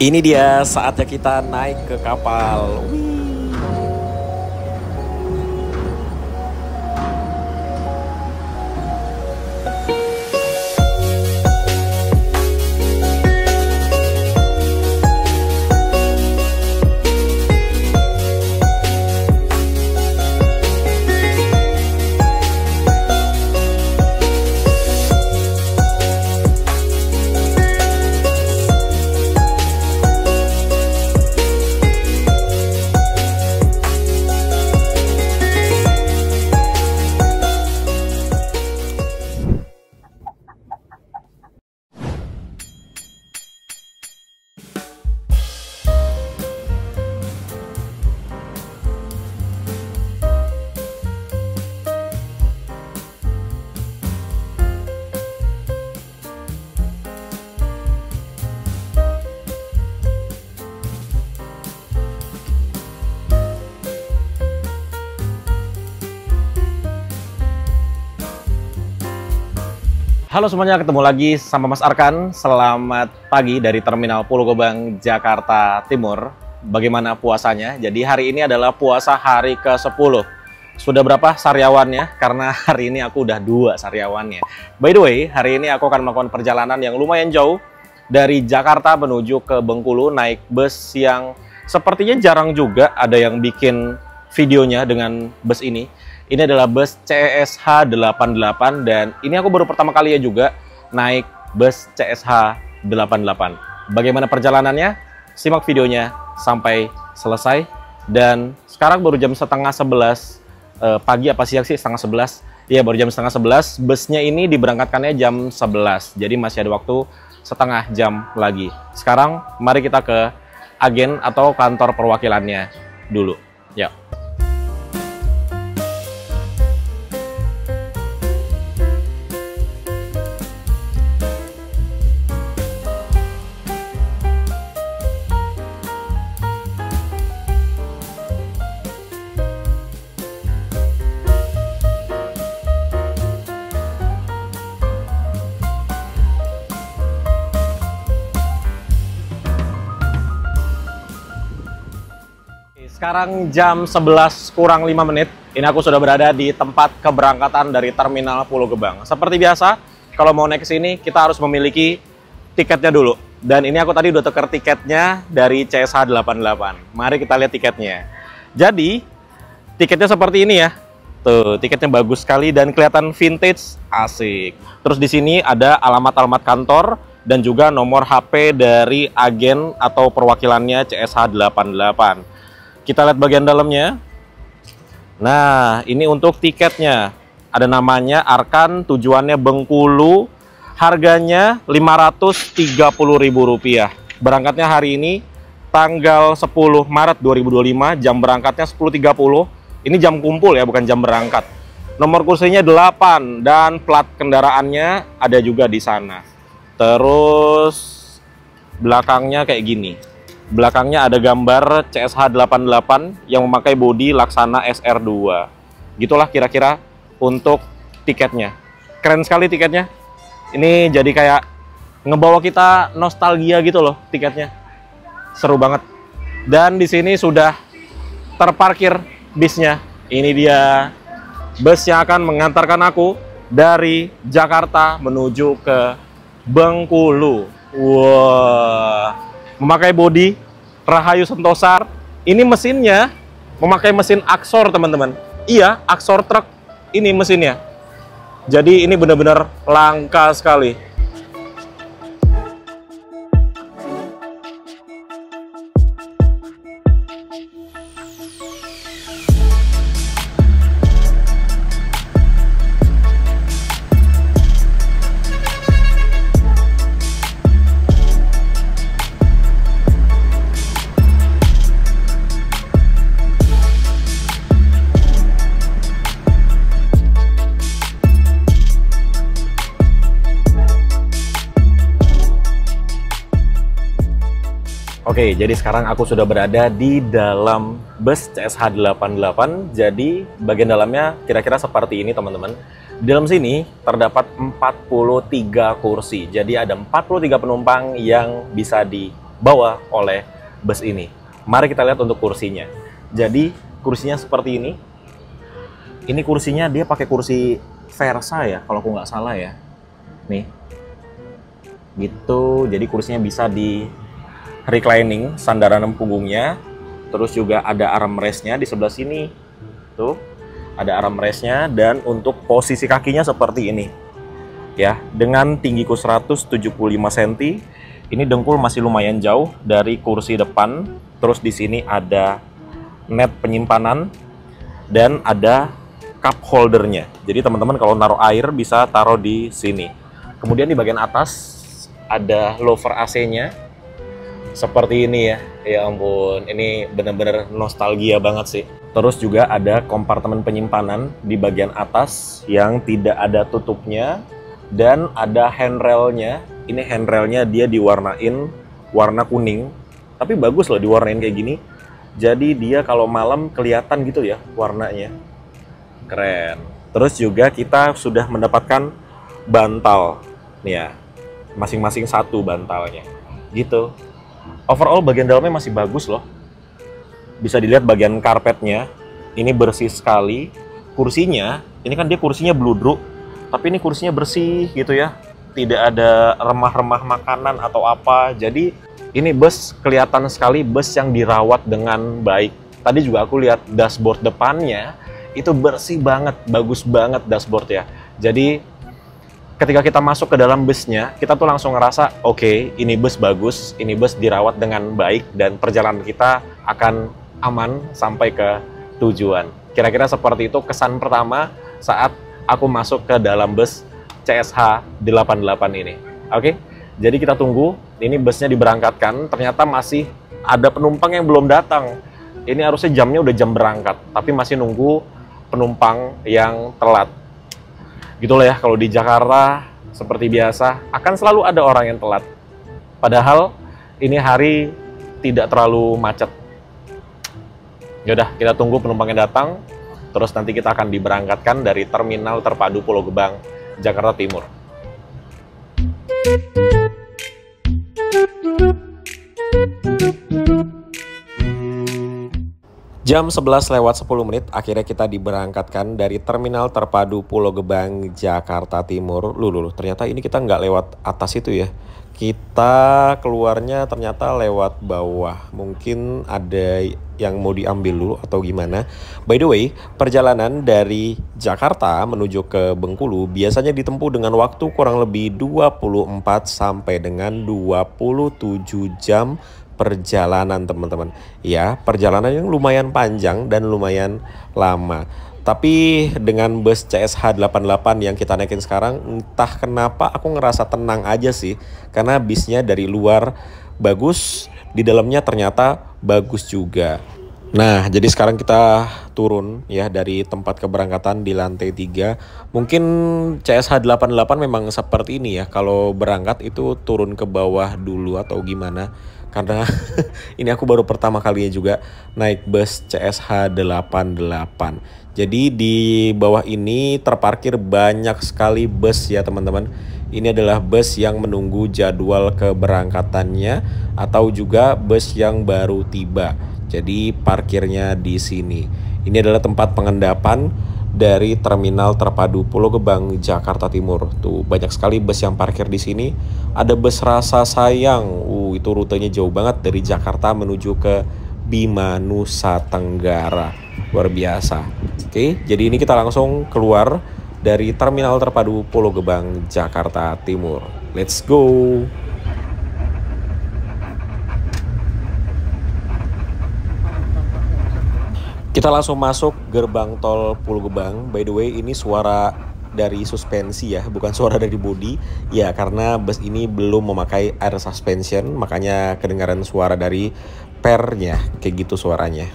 Ini dia saatnya kita naik ke kapal. Wih. Halo semuanya, ketemu lagi sama Mas Arkan. Selamat pagi dari Terminal Pulau Gebang, Jakarta Timur. Bagaimana puasanya? Jadi hari ini adalah puasa hari ke-10. Sudah berapa sariawannya? Karena hari ini aku udah 2 sariawannya. By the way, hari ini aku akan melakukan perjalanan yang lumayan jauh dari Jakarta menuju ke Bengkulu, naik bus yang sepertinya jarang juga ada yang bikin videonya dengan bus ini. Ini adalah bus CSH 88 dan ini aku baru pertama kali ya juga naik bus CSH 88. Bagaimana perjalanannya? Simak videonya sampai selesai. Dan sekarang baru jam setengah 11 pagi apa siang sih? Setengah 11. Iya, baru jam setengah 11. Busnya ini diberangkatkannya jam 11. Jadi masih ada waktu setengah jam lagi. Sekarang mari kita ke agen atau kantor perwakilannya dulu. Ya. Sekarang jam 11 kurang 5 menit. Ini aku sudah berada di tempat keberangkatan dari Terminal Pulau Gebang. Seperti biasa, kalau mau naik ke sini kita harus memiliki tiketnya dulu. Dan ini aku tadi udah tuker tiketnya dari CSH 88. Mari kita lihat tiketnya. Jadi, tiketnya seperti ini ya. Tuh, tiketnya bagus sekali dan kelihatan vintage, asik. Terus di sini ada alamat-alamat kantor dan juga nomor HP dari agen atau perwakilannya CSH 88. Kita lihat bagian dalamnya. Nah, ini untuk tiketnya. Ada namanya Arkan, tujuannya Bengkulu. Harganya Rp530.000. Berangkatnya hari ini tanggal 10 Maret 2025, jam berangkatnya 10.30. Ini jam kumpul ya, bukan jam berangkat. Nomor kursinya 8 dan plat kendaraannya ada juga di sana. Terus belakangnya kayak gini. Belakangnya ada gambar CSH 88 yang memakai bodi Laksana SR2. Gitulah kira-kira untuk tiketnya. Keren sekali tiketnya. Ini jadi kayak ngebawa kita nostalgia gitu loh tiketnya. Seru banget. Dan di sini sudah terparkir bisnya. Ini dia bus yang akan mengantarkan aku dari Jakarta menuju ke Bengkulu. Wah. Memakai bodi Rahayu Sentosar. Ini mesinnya memakai mesin Axor, teman-teman. Iya, Axor truk ini mesinnya. Jadi ini benar-benar langka sekali. Oke, jadi sekarang aku sudah berada di dalam bus CSH 88. Jadi bagian dalamnya kira-kira seperti ini, teman-teman. Di dalam sini terdapat 43 kursi. Jadi ada 43 penumpang yang bisa dibawa oleh bus ini. Mari kita lihat untuk kursinya. Jadi kursinya seperti ini. Ini kursinya dia pakai kursi Versa ya, kalau aku nggak salah ya. Nih, gitu. Jadi kursinya bisa di reclining, sandaran punggungnya. Terus juga ada armrestnya di sebelah sini. Tuh, ada armrestnya, dan untuk posisi kakinya seperti ini. Ya, dengan tinggiku 175 cm, ini dengkul masih lumayan jauh dari kursi depan. Terus di sini ada net penyimpanan dan ada cup holdernya. Jadi teman-teman kalau naruh air bisa taruh di sini. Kemudian di bagian atas ada louvre AC-nya. Seperti ini ya. Ya ampun, ini bener-bener nostalgia banget sih. Terus juga ada kompartemen penyimpanan di bagian atas yang tidak ada tutupnya. Dan ada handrailnya. Ini handrailnya dia diwarnain warna kuning. Tapi bagus loh diwarnain kayak gini. Jadi dia kalau malam kelihatan gitu ya warnanya. Keren. Terus juga kita sudah mendapatkan bantal. Nih ya, masing-masing satu bantalnya. Gitu. Overall bagian dalamnya masih bagus loh. Bisa dilihat bagian karpetnya. Ini bersih sekali. Kursinya, ini kan dia kursinya bludruk. Tapi ini kursinya bersih gitu ya. Tidak ada remah-remah makanan atau apa. Jadi ini bus kelihatan sekali bus yang dirawat dengan baik. Tadi juga aku lihat dashboard depannya. Itu bersih banget, bagus banget dashboard ya. Jadi ketika kita masuk ke dalam busnya, kita tuh langsung ngerasa, oke, ini bus bagus, ini bus dirawat dengan baik, dan perjalanan kita akan aman sampai ke tujuan. Kira-kira seperti itu kesan pertama saat aku masuk ke dalam bus CSH 88 ini. Oke, jadi kita tunggu, ini busnya diberangkatkan, ternyata masih ada penumpang yang belum datang. Ini harusnya jamnya udah jam berangkat, tapi masih nunggu penumpang yang telat. Gitulah ya, kalau di Jakarta seperti biasa akan selalu ada orang yang telat. Padahal ini hari tidak terlalu macet. Yaudah, kita tunggu penumpang yang datang. Terus nanti kita akan diberangkatkan dari Terminal Terpadu Pulau Gebang, Jakarta Timur. Jam 11:10, akhirnya kita diberangkatkan dari Terminal Terpadu Pulau Gebang, Jakarta Timur. Loh, ternyata ini kita nggak lewat atas itu ya. Kita keluarnya ternyata lewat bawah. Mungkin ada yang mau diambil dulu atau gimana. By the way, perjalanan dari Jakarta menuju ke Bengkulu biasanya ditempuh dengan waktu kurang lebih 24 sampai dengan 27 jam perjalanan teman-teman. Ya, perjalanan yang lumayan panjang dan lumayan lama. Tapi dengan bus CSH 88 yang kita naikin sekarang, entah kenapa aku ngerasa tenang aja sih. Karena bisnya dari luar bagus, di dalamnya ternyata bagus juga. Nah, jadi sekarang kita turun ya dari tempat keberangkatan di lantai 3. Mungkin CSH 88 memang seperti ini ya. Kalau berangkat itu turun ke bawah dulu atau gimana. Karena ini aku baru pertama kalinya juga naik bus CSH 88. Jadi di bawah ini terparkir banyak sekali bus ya teman-teman. Ini adalah bus yang menunggu jadwal keberangkatannya atau juga bus yang baru tiba. Jadi parkirnya di sini. Ini adalah tempat pengendapan dari Terminal Terpadu Pulau Gebang, Jakarta Timur. Tuh banyak sekali bus yang parkir di sini. Ada bus Rasa Sayang. Itu rutenya jauh banget dari Jakarta menuju ke Bima, Nusa Tenggara. Luar biasa. Oke, jadi ini kita langsung keluar dari Terminal Terpadu Pulau Gebang, Jakarta Timur. Let's go. Kita langsung masuk gerbang tol Pulau Gebang. By the way, ini suara dari suspensi ya, bukan suara dari bodi. Ya, karena bus ini belum memakai air suspension, makanya kedengaran suara dari pernya, kayak gitu suaranya.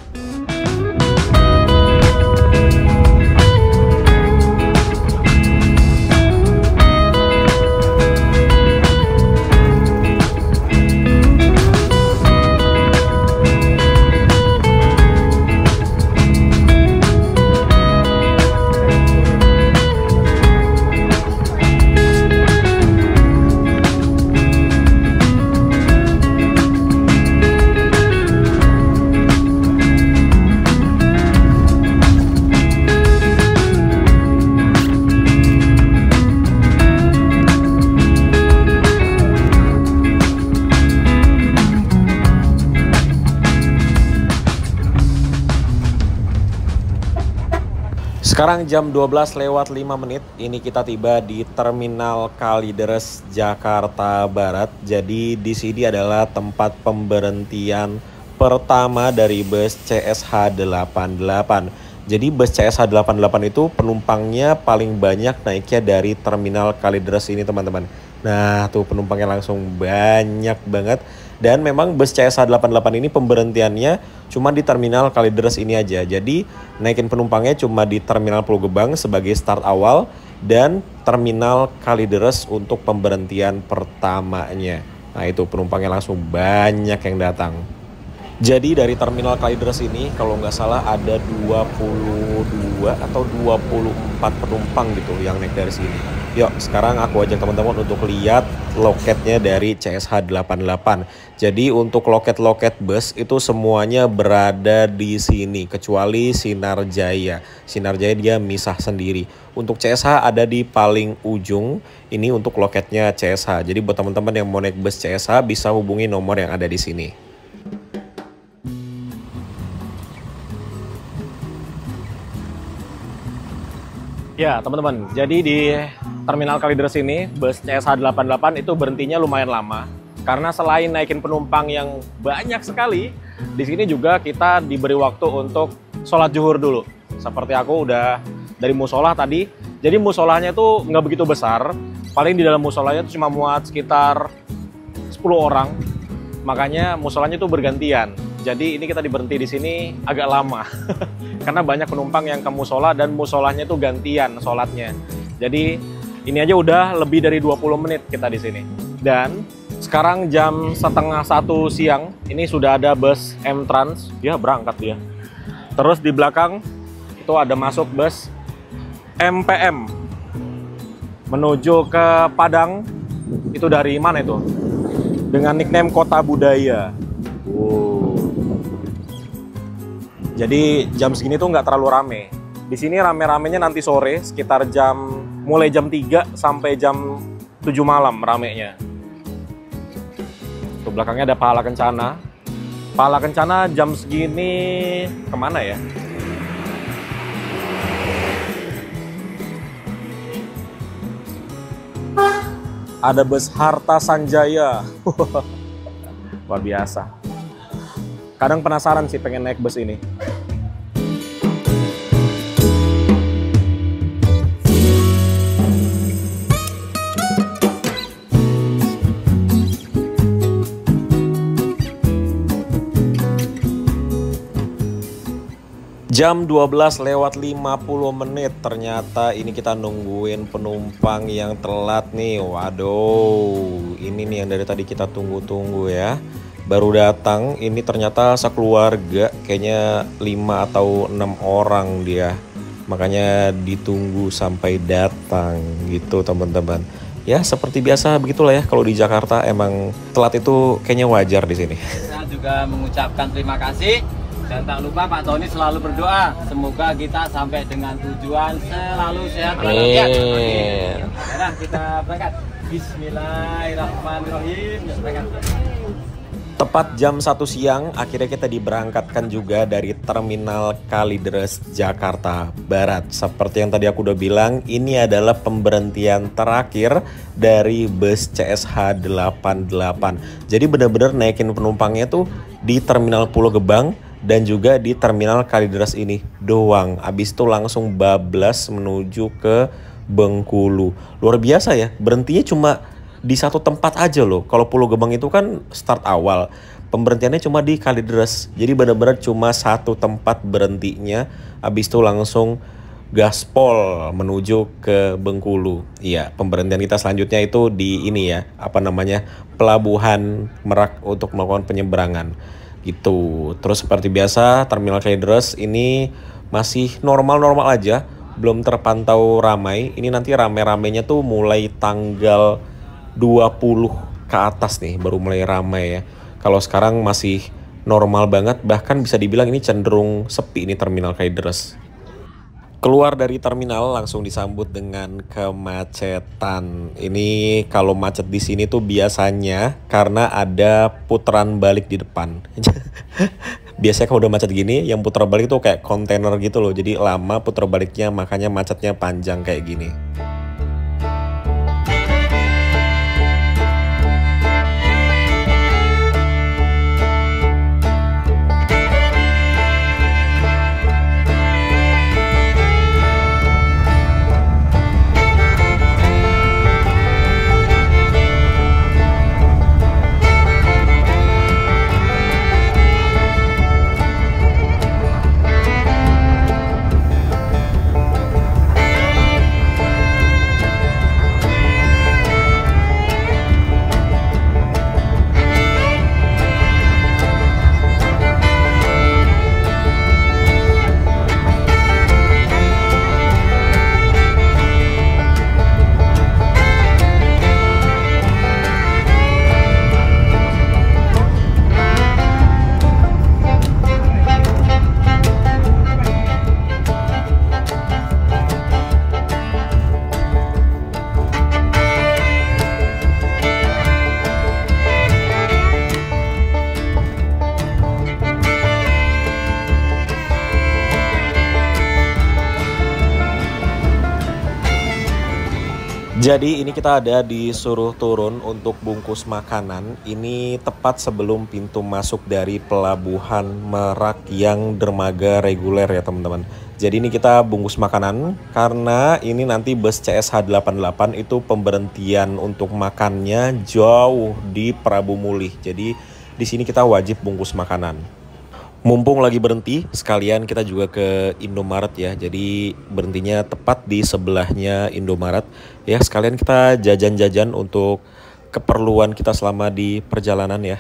Sekarang jam 12 lewat 5 menit, ini kita tiba di Terminal Kalideres, Jakarta Barat. Jadi di sini adalah tempat pemberhentian pertama dari bus CSH 88. Jadi bus CSH 88 itu penumpangnya paling banyak naiknya dari Terminal Kalideres ini, teman-teman. Nah, tuh penumpangnya langsung banyak banget. Dan memang bus CSH 88 ini pemberhentiannya cuma di Terminal Kalideres ini aja. Jadi naikin penumpangnya cuma di Terminal Pulau Gebang sebagai start awal dan Terminal Kalideres untuk pemberhentian pertamanya. Nah, itu penumpangnya langsung banyak yang datang. Jadi dari Terminal Kalideres ini kalau nggak salah ada 22 atau 24 penumpang gitu yang naik dari sini. Yuk, sekarang aku ajak teman-teman untuk lihat loketnya dari CSH 88. Jadi untuk loket-loket bus itu semuanya berada di sini kecuali Sinar Jaya. Sinar Jaya dia misah sendiri. Untuk CSH ada di paling ujung. Ini untuk loketnya CSH. Jadi buat teman-teman yang mau naik bus CSH bisa hubungi nomor yang ada di sini. Ya teman-teman, jadi di Terminal Kalideres ini bus CSH 88 itu berhentinya lumayan lama. Karena selain naikin penumpang yang banyak sekali, di sini juga kita diberi waktu untuk sholat zuhur dulu. Seperti aku udah dari musola tadi, jadi musolahnya itu nggak begitu besar. Paling di dalam musolanya itu cuma muat sekitar 10 orang. Makanya musolanya itu bergantian. Jadi ini kita diberhenti di sini agak lama. Karena banyak penumpang yang ke musola dan musolanya itu gantian sholatnya. Jadi ini aja udah lebih dari 20 menit kita di sini. Dan sekarang jam setengah 1 siang, ini sudah ada bus M-Trans, dia berangkat dia. Terus di belakang itu ada masuk bus MPM menuju ke Padang. Itu dari mana itu? Dengan nickname Kota Budaya. Jadi jam segini tuh nggak terlalu rame. Di sini rame-ramenya nanti sore, sekitar mulai jam 3 sampai jam 7 malam ramenya. Tuh belakangnya ada Pahala Kencana. Pahala Kencana jam segini kemana ya? Ada bus Harta Sanjaya. Luar biasa. Kadang penasaran sih pengen naik bus ini. Jam 12 lewat 50 menit, ternyata ini kita nungguin penumpang yang telat nih. Waduh, ini nih yang dari tadi kita tunggu-tunggu ya. Baru datang, ini ternyata sekeluarga, kayaknya 5 atau 6 orang dia. Makanya ditunggu sampai datang gitu teman-teman. Ya seperti biasa begitulah ya, kalau di Jakarta emang telat itu kayaknya wajar di sini. Saya juga mengucapkan terima kasih. Dan tak lupa Pak Tony selalu berdoa, semoga kita sampai dengan tujuan selalu sehat walafiat. Nah, kita berangkat. Bismillahirrahmanirrahim. Tepat jam 1 siang, akhirnya kita diberangkatkan juga dari Terminal Kalideres, Jakarta Barat. Seperti yang tadi aku udah bilang, ini adalah pemberhentian terakhir dari bus CSH 88. Jadi benar-benar naikin penumpangnya tuh di Terminal Pulau Gebang dan juga di Terminal Kalideres ini doang. Abis itu langsung bablas menuju ke Bengkulu. Luar biasa ya, berhentinya cuma di satu tempat aja loh. Kalau Pulau Gebang itu kan start awal, pemberhentiannya cuma di Kalideres. Jadi benar-benar cuma satu tempat berhentinya. Abis itu langsung gaspol menuju ke Bengkulu. Iya, pemberhentian kita selanjutnya itu di ini ya, apa namanya, Pelabuhan Merak untuk melakukan penyeberangan. Gitu. Terus seperti biasa Terminal Kalideres ini masih normal-normal aja, belum terpantau ramai. Ini nanti rame-ramenya tuh mulai tanggal 20 ke atas nih baru mulai ramai ya. Kalau sekarang masih normal banget, bahkan bisa dibilang ini cenderung sepi ini Terminal Kalideres. Keluar dari terminal langsung disambut dengan kemacetan. Ini kalau macet di sini tuh biasanya karena ada putaran balik di depan. Biasanya kalau udah macet gini, yang putar balik tuh kayak kontainer gitu loh. Jadi lama putar baliknya, makanya macetnya panjang kayak gini. Jadi ini kita ada disuruh turun untuk bungkus makanan. Ini tepat sebelum pintu masuk dari Pelabuhan Merak yang dermaga reguler ya teman-teman. Jadi ini kita bungkus makanan karena ini nanti bus CSH88 itu pemberhentian untuk makannya jauh di Prabu Mulih. Jadi di sini kita wajib bungkus makanan. Mumpung lagi berhenti, sekalian kita juga ke Indomaret ya. Jadi berhentinya tepat di sebelahnya Indomaret. Ya sekalian kita jajan-jajan untuk keperluan kita selama di perjalanan ya.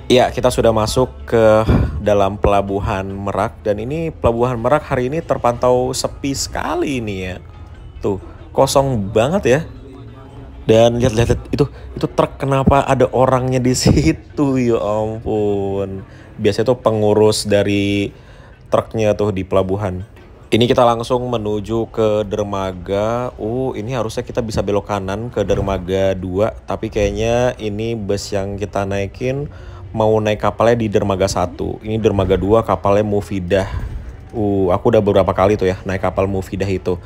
Ya, kita sudah masuk ke dalam Pelabuhan Merak dan ini Pelabuhan Merak hari ini terpantau sepi sekali ini ya. Tuh, kosong banget ya. Dan lihat-lihat itu truk, kenapa ada orangnya di situ, ya ampun. Biasanya tuh pengurus dari truknya tuh di pelabuhan. Ini kita langsung menuju ke dermaga. Ini harusnya kita bisa belok kanan ke dermaga 2, tapi kayaknya ini bus yang kita naikin mau naik kapalnya di dermaga 1. Ini dermaga 2 kapalnya Mufidah. Aku udah beberapa kali tuh ya naik kapal Mufidah itu.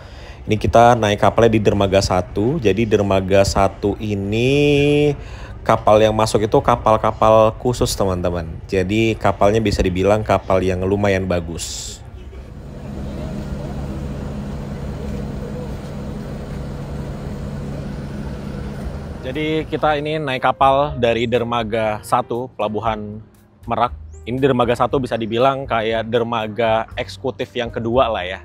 Ini kita naik kapalnya di dermaga 1. Jadi dermaga 1 ini kapal yang masuk itu kapal-kapal khusus teman-teman. Jadi kapalnya bisa dibilang kapal yang lumayan bagus. Jadi kita ini naik kapal dari dermaga 1 Pelabuhan Merak. Ini dermaga 1 bisa dibilang kayak dermaga eksekutif yang kedua lah ya.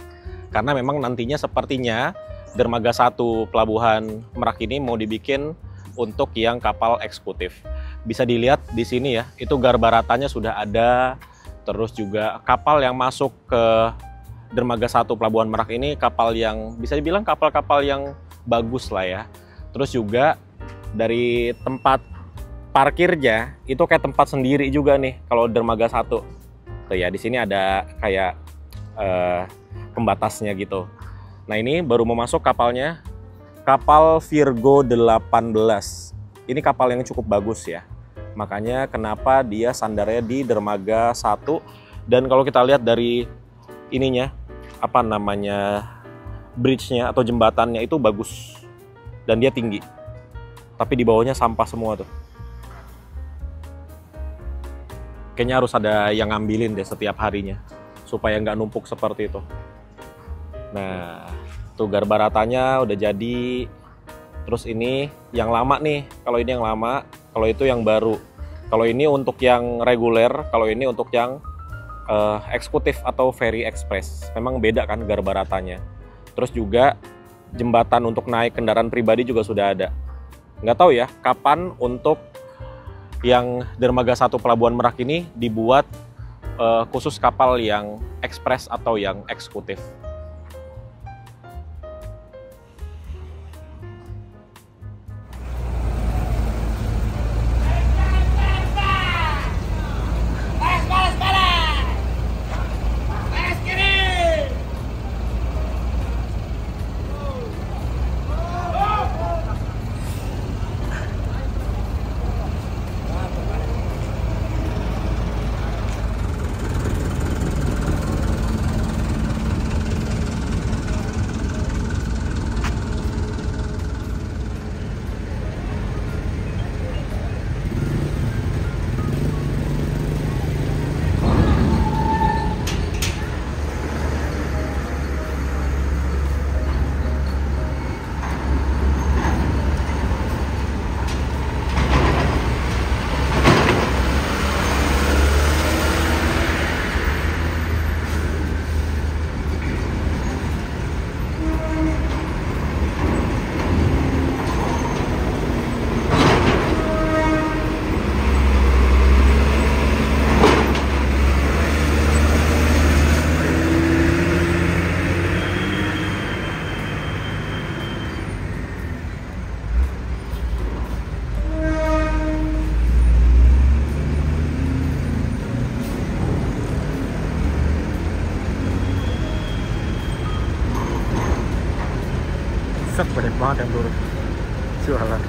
Karena memang nantinya sepertinya dermaga 1 Pelabuhan Merak ini mau dibikin untuk yang kapal eksekutif. Bisa dilihat di sini ya, itu garbaratanya sudah ada. Terus juga kapal yang masuk ke dermaga 1 Pelabuhan Merak ini kapal yang bisa dibilang kapal-kapal yang bagus lah ya. Terus juga dari tempat parkirnya itu kayak tempat sendiri juga nih kalau dermaga 1. Tuh ya, di sini ada kayak pembatasnya gitu. Nah, ini baru mau masuk kapalnya. Kapal Virgo 18. Ini kapal yang cukup bagus ya. Makanya kenapa dia sandarnya di dermaga 1. Dan kalau kita lihat dari ininya, apa namanya, bridge-nya atau jembatannya itu bagus. Dan dia tinggi. Tapi di bawahnya sampah semua tuh. Kayaknya harus ada yang ngambilin deh setiap harinya. Supaya nggak numpuk seperti itu. Nah, tuh garbaratanya udah jadi. Terus ini yang lama nih. Kalau ini yang lama, kalau itu yang baru. Kalau ini untuk yang reguler, kalau ini untuk yang eksekutif atau ferry express. Memang beda kan garba ratanya. Terus juga jembatan untuk naik kendaraan pribadi juga sudah ada. Nggak tahu ya kapan untuk yang dermaga 1 Pelabuhan Merak ini dibuat khusus kapal yang ekspres atau yang eksekutif. Set banyak banget yang turun jualan.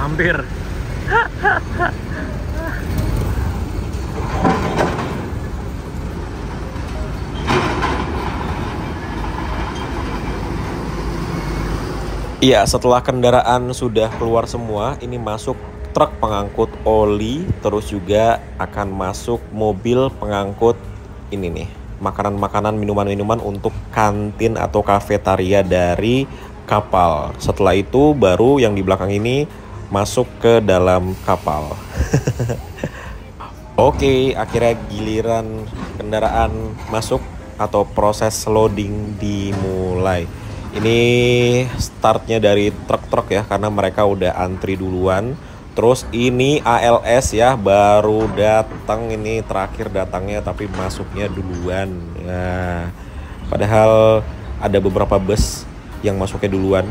Hampir. Iya, setelah kendaraan sudah keluar semua, ini masuk truk pengangkut oli, terus juga akan masuk mobil pengangkut ini nih, makanan-makanan, minuman-minuman untuk kantin atau kafetaria dari kapal. Setelah itu baru yang di belakang ini masuk ke dalam kapal. Oke, akhirnya giliran kendaraan masuk atau proses loading dimulai. Ini startnya dari truk-truk ya, karena mereka udah antri duluan. Terus ini ALS ya, baru datang, ini terakhir datangnya tapi masuknya duluan. Nah, padahal ada beberapa bus yang masuknya duluan.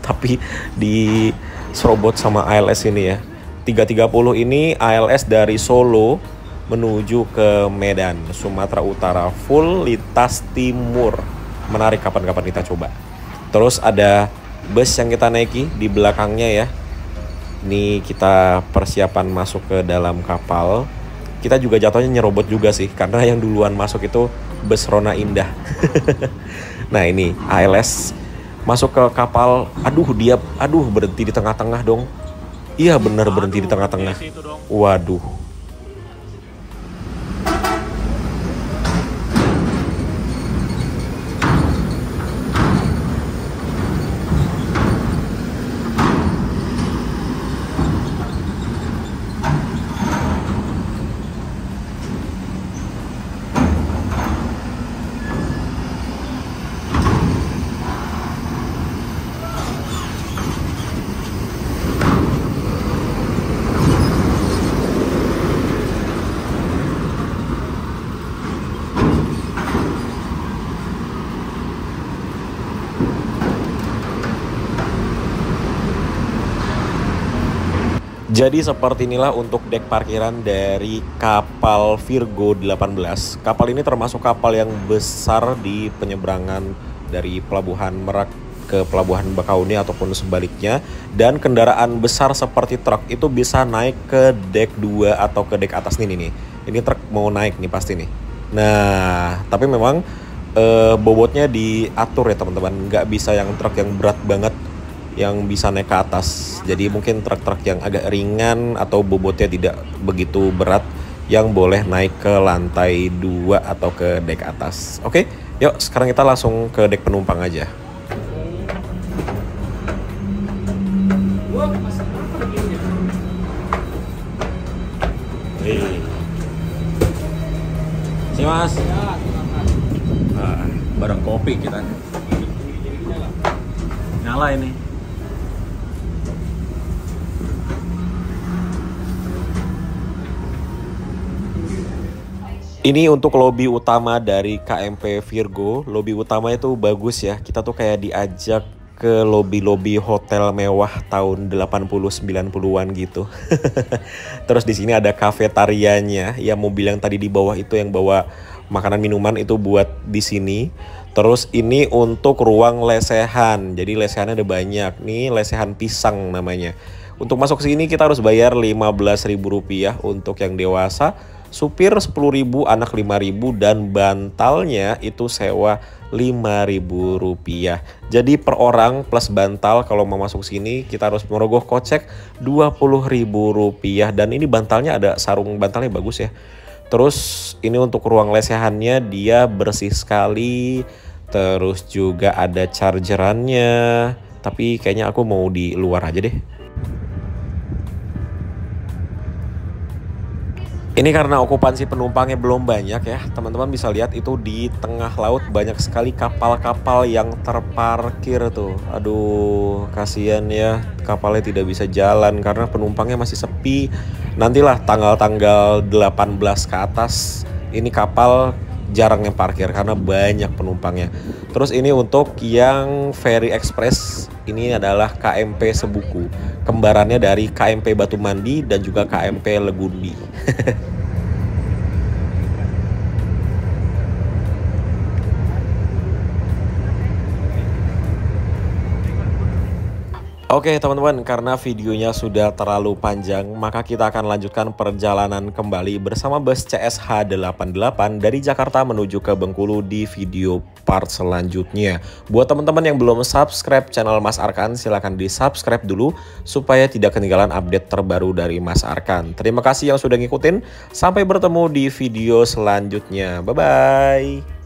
Tapi di serobot sama ALS ini ya. 3.30 ini ALS dari Solo menuju ke Medan, Sumatera Utara, full lintas timur. Menarik, kapan-kapan kita coba. Terus ada bus yang kita naiki di belakangnya ya. Ini kita persiapan masuk ke dalam kapal. Kita juga jatuhnya nyerobot juga sih, karena yang duluan masuk itu bus Rona Indah. Nah ini ALS masuk ke kapal. Dia berhenti di tengah-tengah dong. Iya bener, berhenti di tengah-tengah. Waduh. Jadi seperti inilah untuk dek parkiran dari kapal Virgo 18. Kapal ini termasuk kapal yang besar di penyeberangan dari Pelabuhan Merak ke Pelabuhan Bakahuni ataupun sebaliknya. Dan kendaraan besar seperti truk itu bisa naik ke dek 2 atau ke dek atas ini nih. ini truk mau naik nih pasti nih. Nah, tapi memang bobotnya diatur ya teman-teman, nggak bisa yang truk yang berat banget yang bisa naik ke atas. Jadi mungkin truk-truk yang agak ringan atau bobotnya tidak begitu berat yang boleh naik ke lantai 2 atau ke dek atas. Oke, yuk sekarang kita langsung ke dek penumpang aja. Sini Mas. Nah, bareng kopi kita. Nyala ini. Ini untuk lobi utama dari KMP Virgo. Lobi utama itu bagus ya. Kita tuh kayak diajak ke lobi-lobi hotel mewah tahun 80-90-an gitu. Terus di sini ada kafetarianya. Ya, mobil yang tadi di bawah itu yang bawa makanan minuman itu buat di sini. Terus ini untuk ruang lesehan. Jadi lesehannya ada banyak. Nih lesehan pisang namanya. Untuk masuk ke sini kita harus bayar Rp15.000 untuk yang dewasa. Supir 10.000, anak 5.000, dan bantalnya itu sewa Rp5.000. Jadi per orang plus bantal kalau mau masuk sini kita harus merogoh kocek Rp20.000, dan ini bantalnya ada sarung bantalnya bagus ya. Terus ini untuk ruang lesehannya dia bersih sekali. Terus juga ada chargerannya. Tapi kayaknya aku mau di luar aja deh. Ini karena okupansi penumpangnya belum banyak ya, teman-teman bisa lihat itu di tengah laut banyak sekali kapal-kapal yang terparkir tuh. Aduh, kasihan ya, kapalnya tidak bisa jalan karena penumpangnya masih sepi. Nantilah tanggal-tanggal 18 ke atas, ini kapal jarang yang parkir karena banyak penumpangnya. Terus ini untuk yang Ferry Express, ini adalah KMP Sebuku, kembarannya dari KMP Batu Mandi dan juga KMP Legundi. Oke teman-teman, karena videonya sudah terlalu panjang, maka kita akan lanjutkan perjalanan kembali bersama bus CSH88 dari Jakarta menuju ke Bengkulu di video part selanjutnya. Buat teman-teman yang belum subscribe channel Mas Arkan, silahkan di subscribe dulu supaya tidak ketinggalan update terbaru dari Mas Arkan. Terima kasih yang sudah ngikutin, sampai bertemu di video selanjutnya. Bye-bye.